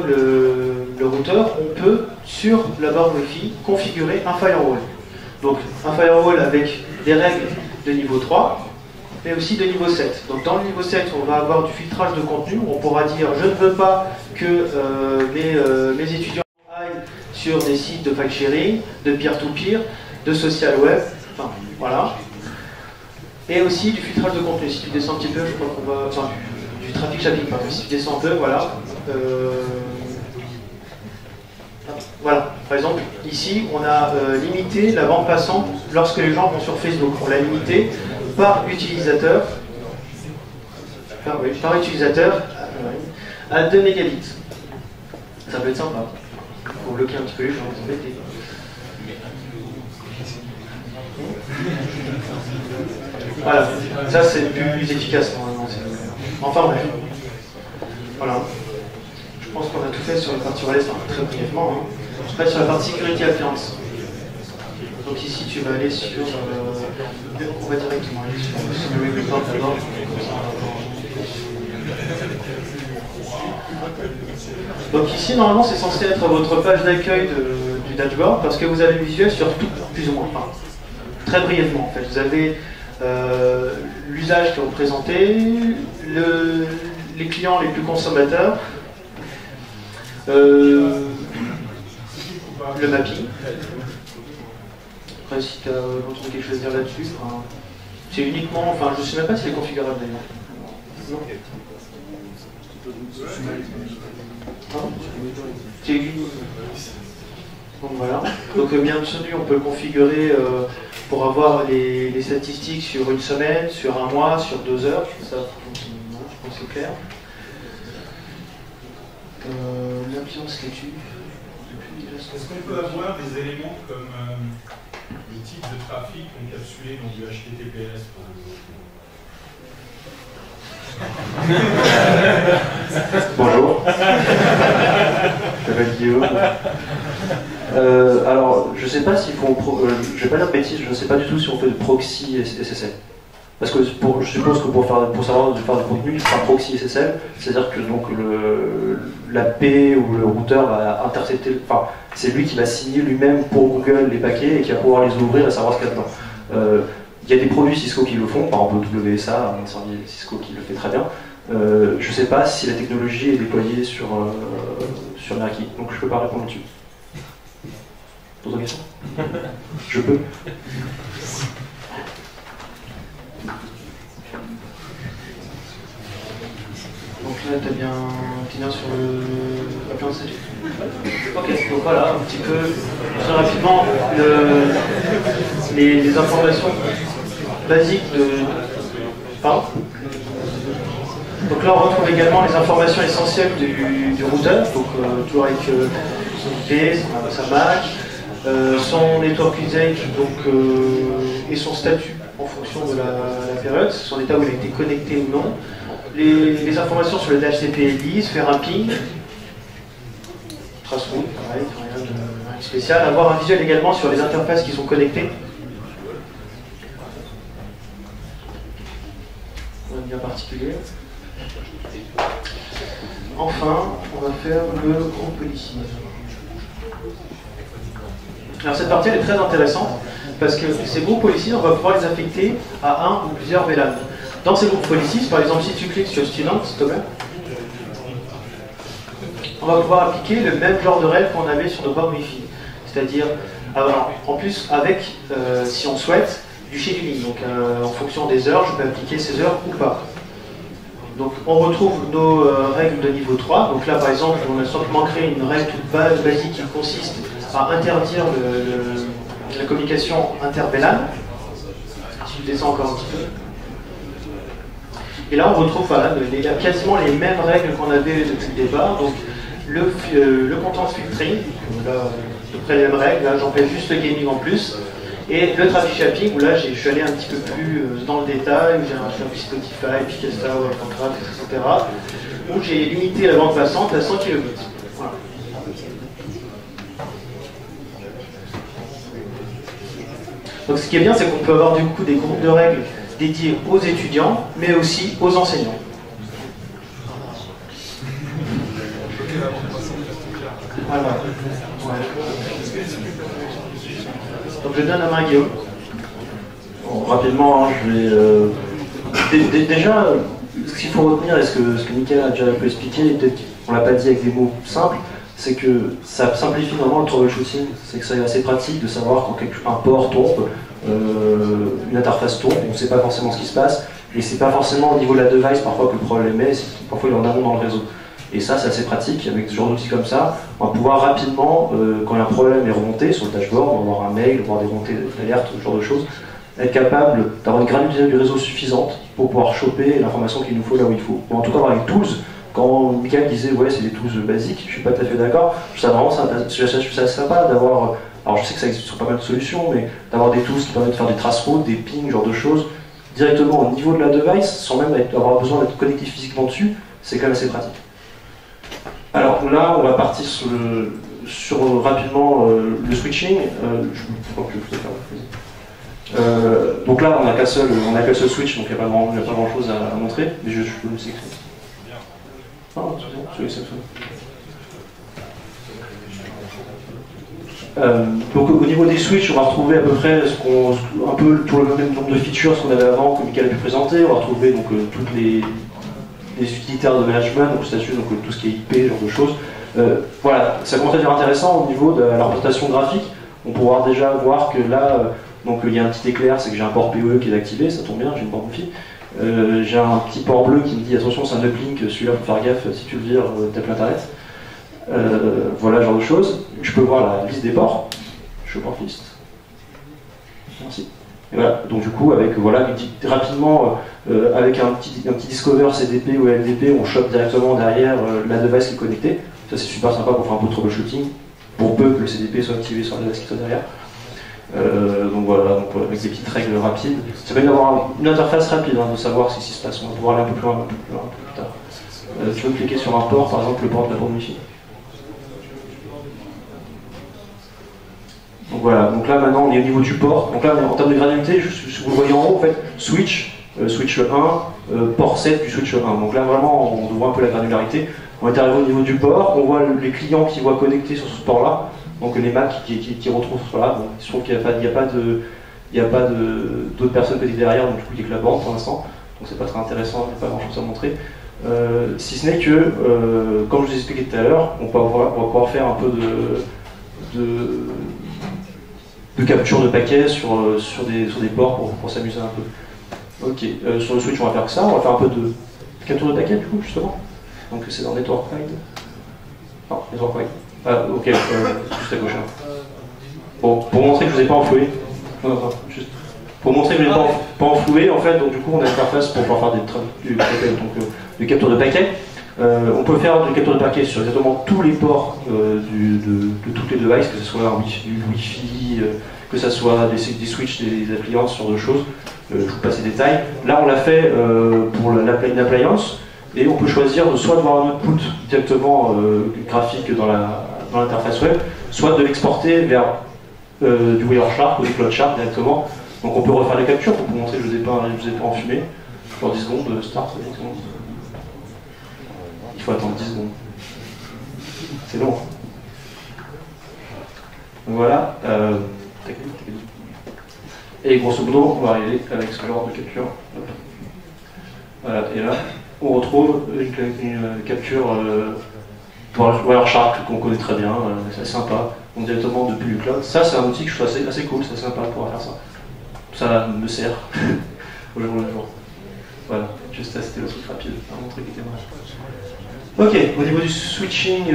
le routeur, on peut, sur la borne Wi-Fi, configurer un firewall. Donc un firewall avec des règles de niveau 3, mais aussi de niveau 7. Donc dans le niveau 7, on va avoir du filtrage de contenu. On pourra dire, je ne veux pas que mes étudiants aillent sur des sites de file sharing, de peer-to-peer, de social web, enfin voilà. Et aussi du filtrage de contenu. Si tu descends un petit peu, je crois qu'on va... Enfin, du traffic shaping, pardon. Si tu descends un peu, voilà. Voilà, par exemple, ici, on a limité la bande passante lorsque les gens vont sur Facebook. On l'a limité par utilisateur, par utilisateur à 2 mégabits. Ça peut être sympa. Pour bloquer un petit peu les gens, vous embêtez. Voilà, ça c'est plus efficace normalement. Enfin bref. Voilà. Je pense qu'on a tout fait sur la partie relais, très brièvement. Hein. Après sur la partie sécurité appliance. Donc ici tu vas aller sur... on va directement aller sur le report d'abord. Donc ici normalement c'est censé être votre page d'accueil du dashboard parce que vous avez le visuel sur tout, plus ou moins. Enfin, très brièvement en fait. Vous avez l'usage qui est représenté, les clients les plus consommateurs, le mapping. Après si tu as entendu quelque chose à dire là-dessus, enfin, c'est uniquement, enfin je ne sais même pas si c'est configurable d'ailleurs. Non. Donc voilà. Donc bien entendu on peut le configurer pour avoir les statistiques sur une semaine, sur un mois, sur 2 heures. Ça, je pense que c'est clair. L'ambiance là-dessus. Est-ce qu'on peut avoir des éléments comme le type de trafic encapsulé dans du HTTPS par exemple? Bonjour. Je m'appelle Guillaume. Alors, je sais pas s'il faut. Je vais pas dire de bêtises, je ne sais pas du tout si on fait de proxy SSL. Parce que je suppose que pour savoir de faire du contenu, il faut un proxy SSL, c'est-à-dire que donc l'AP ou le routeur va intercepter. Enfin, c'est lui qui va signer lui-même pour Google les paquets et qui va pouvoir les ouvrir et savoir ce qu'il y a dedans. Il y a des produits Cisco qui le font, par exemple WSA, un service Cisco qui le fait très bien. Je ne sais pas si la technologie est déployée sur Meraki, donc je ne peux pas répondre dessus. D'autres questions? Je peux. Donc là, tu es bien sur la plan de statut. Ok, donc voilà, un petit peu, très rapidement, les informations basiques de... Pardon? Donc là, on retrouve également les informations essentielles du routeur, donc toujours avec son IP, sa MAC, son network usage donc, et son statut en fonction de la période, son état où il a été connecté ou non. Les informations sur le DHCP ELIS, faire un ping, traceroute, pareil, rien de spécial. Avoir un visuel également sur les interfaces qui sont connectées. Un bien particulier. Enfin, on va faire le groupe policy. Alors cette partie elle est très intéressante parce que ces groupes policy, on va pouvoir les affecter à un ou plusieurs VLAN. Dans ces groupes policy, par exemple, si tu cliques sur Student, Thomas, on va pouvoir appliquer le même genre de règles qu'on avait sur nos bornes Wi-Fi. C'est-à-dire, en plus, avec, si on souhaite, du scheduling. Donc, en fonction des heures, je peux appliquer ces heures ou pas. Donc, on retrouve nos règles de niveau 3. Donc là, par exemple, on a simplement créé une règle toute basique qui consiste à interdire la communication inter-VLAN. Si je descends encore un petit peu. Et là, on retrouve voilà, quasiment les mêmes règles qu'on avait depuis le départ. Donc, le content filtering, là, à peu près les mêmes règles. Là, j'en fais juste le gaming en plus. Et le traffic shaping, où là, je suis allé un petit peu plus dans le détail, où j'ai un traffic Spotify, Picasa, Contract, etc. Où j'ai limité la bande passante à 100 kb. Voilà. Donc, ce qui est bien, c'est qu'on peut avoir du coup des groupes de règles dédiés aux étudiants, mais aussi aux enseignants. Voilà. Ouais. Donc je donne la main à Guillaume. Bon, rapidement, hein, je vais... Déjà, ce qu'il faut retenir, et ce que Mickaël a déjà un peu expliqué, et peut-être qu'on ne l'a pas dit avec des mots simples, c'est que ça simplifie vraiment le troubleshooting. C'est que c'est assez pratique de savoir quand un port tombe, une interface tombe, on ne sait pas forcément ce qui se passe, et c'est pas forcément au niveau de la device parfois que le problème est, parfois il est en amont dans le réseau. Et ça, c'est assez pratique. Avec ce genre d'outils comme ça, on va pouvoir rapidement, quand un problème est remonté sur le dashboard, on va avoir un mail, voir des remontées d'alerte, ce genre de choses, être capable d'avoir une granularité du réseau suffisante pour pouvoir choper l'information qu'il nous faut là où il faut. Ou en tout cas avoir les tools. Quand Michael disait ouais c'est des tools basiques, je suis pas tout à fait d'accord. Je trouve ça vraiment ça sympa d'avoir. Alors je sais que ça existe sur pas mal de solutions, mais d'avoir des tools qui permettent de faire des trace routes, des pings, genre de choses, directement au niveau de la device, sans même avoir besoin d'être connecté physiquement dessus, c'est quand même assez pratique. Alors là, on va partir sur rapidement le switching. Donc là, on n'a qu'un seul switch, donc il n'y a pas grand chose à montrer, mais je peux vous expliquer. Ah, donc au niveau des switches, on va retrouver à peu près un peu tout le même nombre de features qu'on avait avant, que Michael a pu présenter. On va retrouver donc toutes les utilitaires de management, donc statut, donc tout ce qui est IP, ce genre de choses. Voilà, ça commence à devenir intéressant au niveau de la représentation graphique. On pourra déjà voir que là, donc il y a un petit éclair, c'est que j'ai un port PoE qui est activé, ça tombe bien, j'ai une port Wi-Fi. J'ai un petit port bleu qui me dit attention c'est un uplink, celui-là faut faire gaffe, si tu le vires, t'as plus internet. Voilà ce genre de choses. Je peux voir la liste des ports. Je port list. Merci. Et voilà, donc du coup avec voilà rapidement avec un petit discover CDP ou LDP, on chope directement derrière la device qui est connectée. Ça c'est super sympa pour faire un peu de troubleshooting, pour peu que le CDP soit activé sur la device qui soit derrière. Donc voilà, donc avec des petites règles rapides. Ça permet d'avoir une interface rapide, de savoir ce qui se passe. On va pouvoir aller un peu plus loin, un peu plus tard. Tu veux cliquer sur un port, par exemple le port de la bande Wi-Fi. Donc voilà, donc là maintenant on est au niveau du port. Donc là en termes de granularité, vous le voyez en haut en fait, switch 1, port 7 du switch 1. Donc là vraiment on voit un peu la granularité. On est arrivé au niveau du port, on voit les clients qui voient connectés sur ce port-là. Donc les Macs qui retrouvent cela, bon, je trouve qu'il n'y a pas d'autres personnes connectées derrière, donc du coup il n'y a que la bande pour l'instant, donc c'est pas très intéressant, il n'y a pas grand chose à montrer. Si ce n'est que, comme je vous ai expliqué tout à l'heure, on va pouvoir faire un peu de capture de paquets sur des ports pour s'amuser un peu. Ok, sur le switch on va faire que ça, on va faire un peu de capture de paquets du coup justement. Donc c'est dans Network Wide. Non, Network Wide. Ah, ok, juste à gauche. Bon, pour montrer que je ne vous ai pas enfloué. Non, juste. Pour montrer que je ne vous ai pas enfloué, en fait, donc du coup, on a une interface pour pouvoir faire des captures de paquets. On peut faire des captures de paquets sur exactement tous les ports de toutes les devices, que ce soit un Wi-Fi, que ce soit des switches, des appliances, ce genre de choses. Je vous passe les détails. Là, on l'a fait pour une appliance. Et on peut choisir soit de voir un output directement graphique dans l'interface web, soit de l'exporter vers du Wireshark ou du CloudShark directement. Donc on peut refaire les captures pour vous montrer que je ne vous ai pas enfumé. Pour 10 secondes, start, 10 secondes. Il faut attendre 10 secondes. C'est long. Donc voilà. Et grosso modo, on va arriver avec ce genre de capture. Voilà, et là, on retrouve une capture pour Wireshark qu'on connaît très bien, c'est sympa, donc directement depuis le cloud. Ça, c'est un outil que je trouve assez cool, c'est sympa de pouvoir faire ça. Ça me sert au jour le jour. Voilà, juste ça, c'était le truc rapide, à montrer qu'il était mal. Ok, au niveau du switching,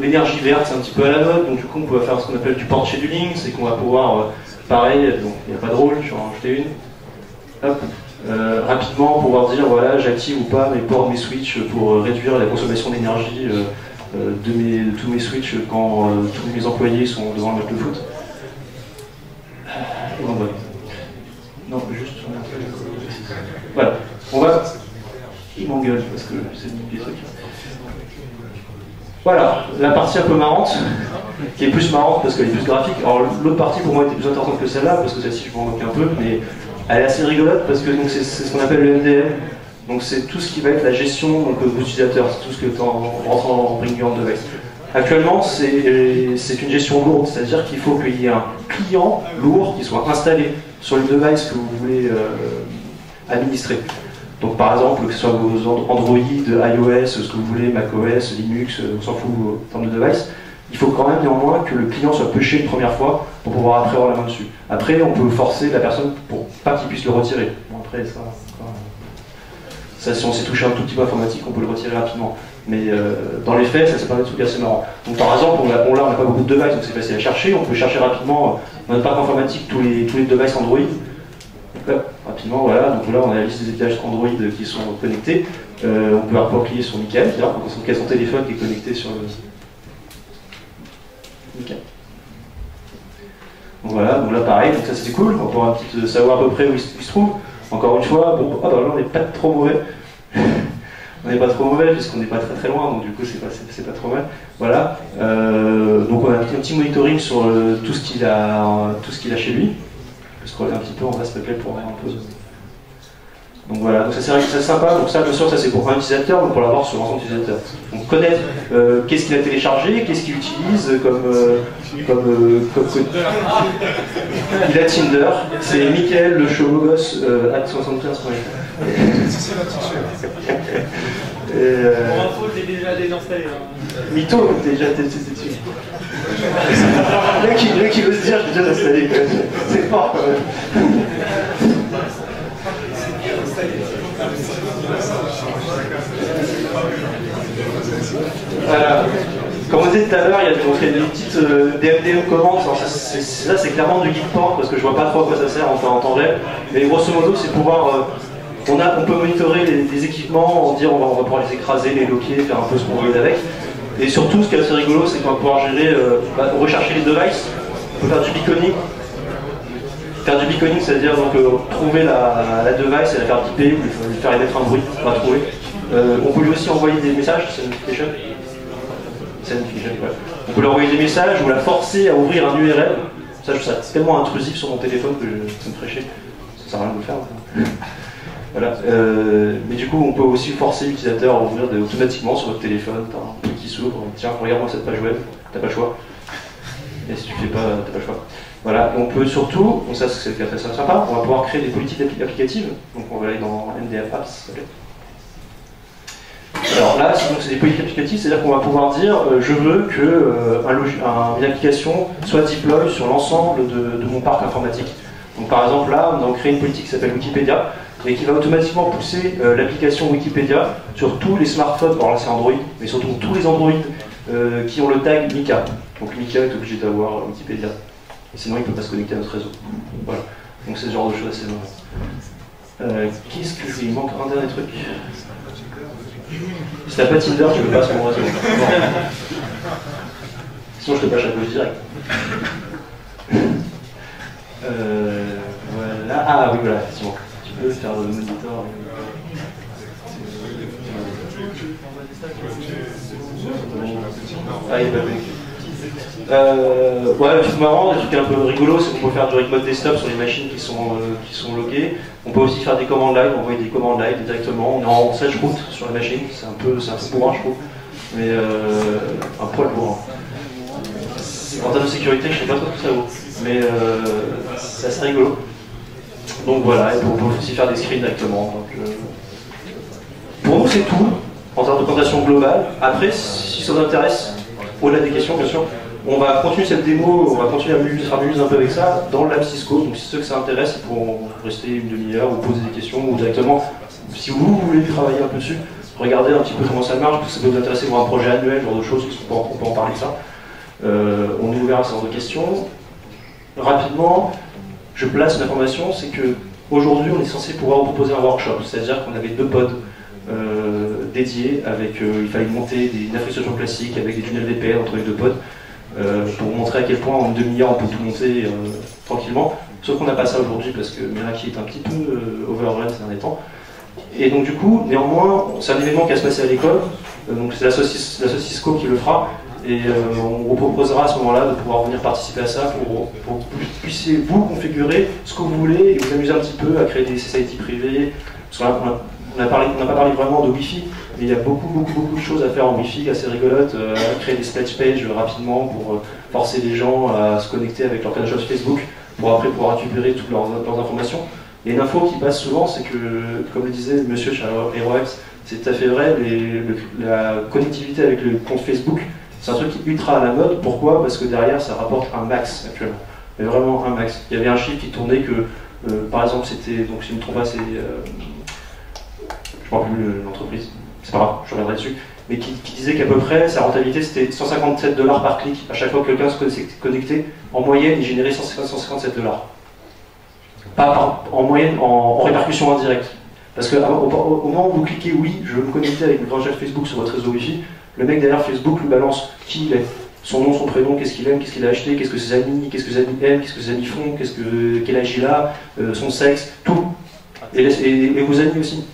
l'énergie verte, c'est un petit peu à la mode, donc du coup, on peut faire ce qu'on appelle du port scheduling, c'est qu'on va pouvoir, pareil, donc il n'y a pas de rôle, je vais en rajouter une. Hop. Rapidement pouvoir dire voilà j'active ou pas mes switches pour réduire la consommation d'énergie de tous mes switches quand tous mes employés sont devant le match de foot. Non, juste voilà, on va. Il m'engueule parce que c'est des trucs. Voilà, la partie un peu marrante, qui est plus marrante parce qu'elle est plus graphique. Alors l'autre partie pour moi était plus intéressante que celle-là parce que celle-ci je m'en moque un peu, mais elle est assez rigolote parce que c'est ce qu'on appelle le MDM. Donc c'est tout ce qui va être la gestion de l'utilisateur, c'est tout ce que tu rentres en bring your device. Actuellement, c'est une gestion lourde, c'est-à-dire qu'il faut qu'il y ait un client lourd qui soit installé sur le device que vous voulez administrer. Donc par exemple, que ce soit vos Android, iOS, ce que vous voulez, macOS, Linux, on s'en fout en termes de device. Il faut quand même néanmoins que le client soit pushé une première fois pour pouvoir après avoir la main dessus. Après, on peut forcer la personne pour pas qu'il puisse le retirer. Bon, après, ça, si on s'est touché un tout petit peu informatique, on peut le retirer rapidement. Mais dans les faits, ça pas des trucs assez marrants. Donc par exemple, on n'a pas beaucoup de devices, donc c'est facile à chercher. On peut chercher rapidement dans notre parc informatique tous les devices Android. Donc là, rapidement, voilà. Donc là, on a la liste des étages Android qui sont connectés. On peut pouvoir cliquer sur Michael, c'est-à-dire qu'on a son téléphone qui est connecté sur le Michael. Donc voilà, donc là pareil, donc ça c'est cool, on va pouvoir savoir à peu près où il se trouve. Encore une fois, bon, bah là on n'est pas trop mauvais. On n'est pas trop mauvais puisqu'on n'est pas très très loin, donc du coup c'est pas trop mal. Voilà. Donc on a un petit monitoring sur tout ce qu'il a chez lui. Je peux scroller un petit peu en bas s'il te plaît pour voir un peu. Donc voilà, donc ça c'est sympa, donc ça bien sûr ça c'est pour un utilisateur, donc pour l'avoir sur l'ensemble utilisateur. Donc connaître qu'est-ce qu'il a téléchargé, qu'est-ce qu'il utilise comme il a Tinder, c'est Michael le show gosse @75.fr. Pour info, j'ai déjà désinstallé. Mytho, déjà testé dessus. Là qui veut se dire, j'ai déjà installé quand même. C'est fort quand même. Comme on disait tout à l'heure, il y a des petites DMD commandes. Là, c'est clairement du geekport parce que je vois pas trop à quoi ça sert en temps réel. Mais grosso modo, c'est pouvoir. On peut monitorer les équipements, dire on va pouvoir les écraser, les loquer, faire un peu ce qu'on veut avec. Et surtout, ce qui est assez rigolo, c'est qu'on va pouvoir gérer, rechercher les devices. On peut faire du beaconing. Faire du beaconing, c'est-à-dire donc trouver la device et la faire biper ou lui faire émettre un bruit, on va trouver. On peut lui aussi envoyer des messages, Sanification. Ouais. On peut lui envoyer des messages ou la forcer à ouvrir un URL. Ça, je trouve ça tellement intrusif sur mon téléphone que ça me ferait chier. Ça sert à rien de le faire. Voilà. Mais du coup, on peut aussi forcer l'utilisateur à ouvrir automatiquement sur votre téléphone. T'as un truc qui s'ouvre, tiens, regarde-moi cette page web, t'as pas le choix. Et si tu fais pas, t'as pas le choix. Voilà, et on peut surtout, donc ça c'est très sympa, on va pouvoir créer des politiques applicatives. Donc on va aller dans MDF Apps. Alors là, c'est des politiques applicatives, c'est-à-dire qu'on va pouvoir dire je veux que une application soit deploy sur l'ensemble de mon parc informatique. Donc par exemple là, on a créé une politique qui s'appelle Wikipédia et qui va automatiquement pousser l'application Wikipédia sur tous les smartphones, alors là c'est Android, mais surtout tous les Android qui ont le tag Mika. Donc Mika est obligé d'avoir Wikipédia. Sinon, il ne peut pas se connecter à notre réseau. Voilà. Donc c'est ce genre de choses assez marrant. Qu'est-ce que il manque un dernier truc. Si t'as pas Tinder, tu veux pas sur mon réseau. Sinon, je te passe à gauche direct. Voilà. Ah oui, voilà, effectivement. Tu peux faire le monitor. Ah, il est pas connecté. Ouais, c'est marrant, des trucs un peu rigolos, c'est qu'on peut faire du remote desktop sur les machines qui sont loquées. On peut aussi faire des commandes live, envoyer des commandes live directement. On est en 16 routes sur la machine, c'est un peu bourrin, je trouve. Mais un poil bourrin. En termes de sécurité, je sais pas trop ce que ça vaut. Mais c'est assez rigolo. Donc voilà, et on peut aussi faire des screens directement. Donc, pour nous, c'est tout en termes de présentation globale. Après, si ça vous intéresse, au-delà des questions, bien sûr, on va continuer cette démo, on va continuer à faire muse un peu avec ça dans le lab Cisco. Donc si ceux que ça intéresse, ils pourront rester une demi-heure ou poser des questions ou directement, si vous voulez travailler un peu dessus, regardez un petit peu comment ça marche, parce que ça peut vous intéresser pour un projet annuel, ce genre de choses, on peut en parler de ça. On est ouvert à ce genre de questions. Rapidement, je place une information, c'est que aujourd'hui on est censé pouvoir vous proposer un workshop, c'est-à-dire qu'on avait 2 pods dédiés avec, il fallait monter une infrastructure classique avec des tunnels VPN entre les 2 pods pour vous montrer à quel point en une demi-heure on peut tout monter tranquillement. Sauf qu'on n'a pas ça aujourd'hui parce que Meraki est un petit peu overrun ces derniers temps. Et donc du coup, néanmoins, c'est un événement qui va se passer à l'école, donc c'est l'association Cisco qui le fera. Et on vous proposera à ce moment-là de pouvoir venir participer à ça pour que vous puissiez vous configurer ce que vous voulez et vous amuser un petit peu à créer des society privées. Parce on n'a pas parlé vraiment de Wi-Fi, mais il y a beaucoup de choses à faire en Wi-Fi, assez rigolotes, à créer des splash pages rapidement pour forcer les gens à se connecter avec leur page Facebook pour après pouvoir récupérer toutes leurs informations. Et une info qui passe souvent, c'est que, comme le disait monsieur chez HeroX, c'est tout à fait vrai, la connectivité avec le compte Facebook, c'est un truc qui est ultra à la mode. Pourquoi? Parce que derrière, ça rapporte un max actuellement. Mais vraiment un max. Il y avait un chiffre qui tournait que, par exemple, c'était, donc si je ne me trompe pas, c'est, je ne me rappelle plus l'entreprise, c'est pas grave, je reviendrai dessus. mais qui disait qu'à peu près sa rentabilité c'était 157 $ par clic. À chaque fois que quelqu'un se connectait, en moyenne, il générait 157 $. Pas en moyenne, en répercussion indirecte. Parce qu'au moment où vous cliquez oui, je veux me connecter avec une franchise Facebook sur votre réseau Wi-Fi, le mec derrière Facebook lui balance qui il est. Son nom, son prénom, qu'est-ce qu'il aime, qu'est-ce qu'il a acheté, qu'est-ce que ses amis aiment, qu'est-ce que ses amis font, quel âge il a, son sexe, tout. Et vos amis aussi.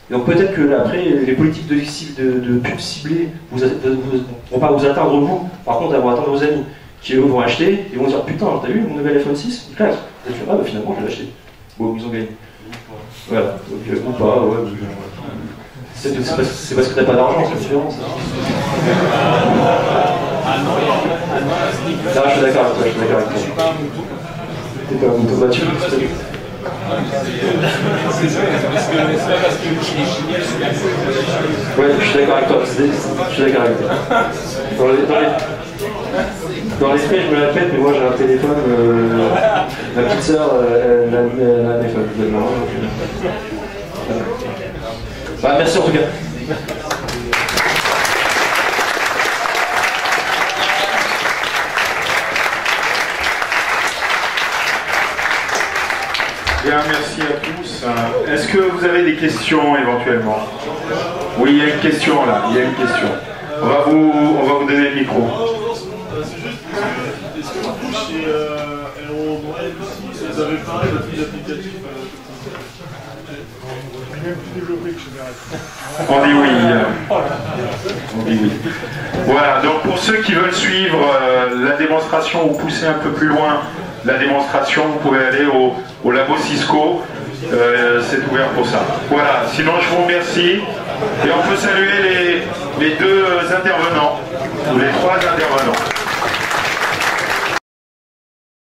Donc peut-être que après, les politiques de pub ciblée vont pas vous atteindre vous, par contre elles vont atteindre vos amis, qui eux vont acheter et vont dire putain, t'as vu mon nouvel iPhone 6, il claque. Et tu vas, ah bah finalement je l'ai acheté. Bon, ils ont gagné. Voilà, donc ou pas, ouais. C'est parce que t'as pas d'argent, c'est différent ça. Là, je suis d'accord avec toi, je suis pas un mouton. T'es pas un mouton battu. Ouais, je suis d'accord avec toi. Dans les faits, je me la pète, mais moi j'ai un téléphone. Ma petite sœur, elle a un iPhone. Bah, merci en tout cas. Bien, merci à tous. Est-ce que vous avez des questions éventuellement? Oui, il y a une question là, il y a une question. On va vous donner le micro. C'est juste, est-ce que vous chez Aero Drive aussi, vous avez pareil le type d'applicatif même plus développé que chez Direct? On dit oui. On dit oui. Voilà, donc pour ceux qui veulent suivre la démonstration ou pousser un peu plus loin la démonstration, vous pouvez aller au labo Cisco, c'est ouvert pour ça. Voilà, sinon je vous remercie et on peut saluer les deux intervenants, ou les trois intervenants.